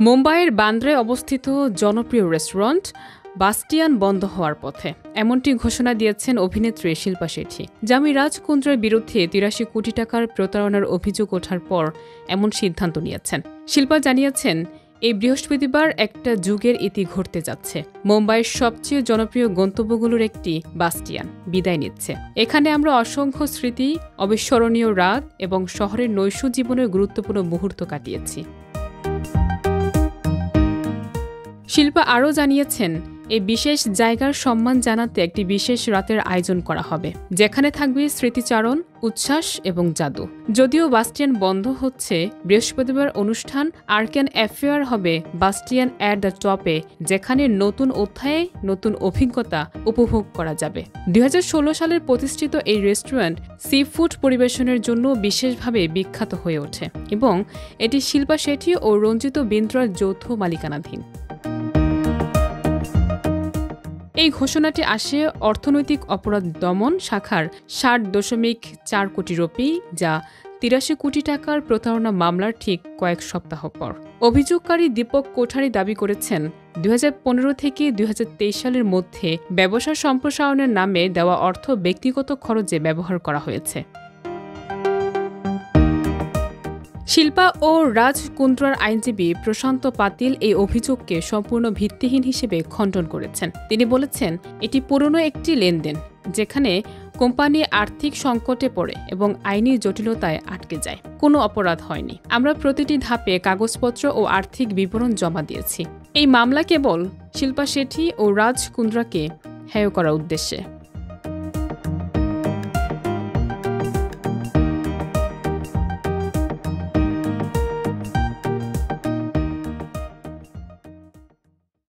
মুম্বাইয়ের বান্দ্রায় অবস্থিত জনপ্রিয় রেস্টুরেন্ট বাস্টিয়ান বন্ধ হওয়ার পথে, এমনটি ঘোষণা দিয়েছেন অভিনেত্রী শিল্পা শেঠি। জামি রাজ কুন্দ্রার বিরুদ্ধে ৮৩ কোটি টাকার প্রতারণার অভিযোগ ওঠার পর এমন সিদ্ধান্ত নিয়েছেন। শিল্পা জানিয়েছেন, এই বৃহস্পতিবার একটা যুগের ইতি ঘটতে যাচ্ছে। মুম্বাইয়ের সবচেয়ে জনপ্রিয় গন্তব্যগুলোর একটি বাস্টিয়ান বিদায় নিচ্ছে। এখানে আমরা অসংখ্য স্মৃতি, অবিস্মরণীয় রাত এবং শহরের নৈশ জীবনের গুরুত্বপূর্ণ মুহূর্ত কাটিয়েছি। শিল্পা আরও জানিয়েছেন, এই বিশেষ জায়গার সম্মান জানাতে একটি বিশেষ রাতের আয়োজন করা হবে, যেখানে থাকবে স্মৃতিচারণ, উচ্ছ্বাস এবং জাদু। যদিও বাস্টিয়ান বন্ধ হচ্ছে, বৃহস্পতিবার অনুষ্ঠান আর্কেন অ্যাফেয়ার হবে বাস্টিয়ান অ্যাট দ্য টপে, যেখানে নতুন অধ্যায়ে নতুন অভিজ্ঞতা উপভোগ করা যাবে। ২০১৬ সালের প্রতিষ্ঠিত এই রেস্টুরেন্ট সি ফুড পরিবেশনের জন্য বিশেষভাবে বিখ্যাত হয়ে ওঠে এবং এটি শিল্পা শেঠি ও রঞ্জিত বিন্দ্রার যৌথ মালিকানাধীন। এই ঘোষণাটি আসে অর্থনৈতিক অপরাধ দমন শাখার ৬০.৪ কোটি রুপি, যা ৮৩ কোটি টাকার প্রতারণা মামলার ঠিক কয়েক সপ্তাহ পর। অভিযোগকারী দীপক কোঠারি দাবি করেছেন, ২০১৫ থেকে ২০২৩ সালের মধ্যে ব্যবসা সম্প্রসারণের নামে দেওয়া অর্থ ব্যক্তিগত খরচে ব্যবহার করা হয়েছে। শিল্পা ও রাজ কুন্দ্রার আইনজীবী প্রশান্ত পাতিল এই অভিযোগকে সম্পূর্ণ ভিত্তিহীন হিসেবে খণ্ডন করেছেন। তিনি বলেছেন, এটি পুরনো একটি লেনদেন, যেখানে কোম্পানি আর্থিক সংকটে পড়ে এবং আইনি জটিলতায় আটকে যায়। কোনো অপরাধ হয়নি। আমরা প্রতিটি ধাপে কাগজপত্র ও আর্থিক বিবরণ জমা দিয়েছি। এই মামলা কেবল শিল্পা শেঠি ও রাজ কুন্দ্রাকে হেয় করার উদ্দেশ্যে।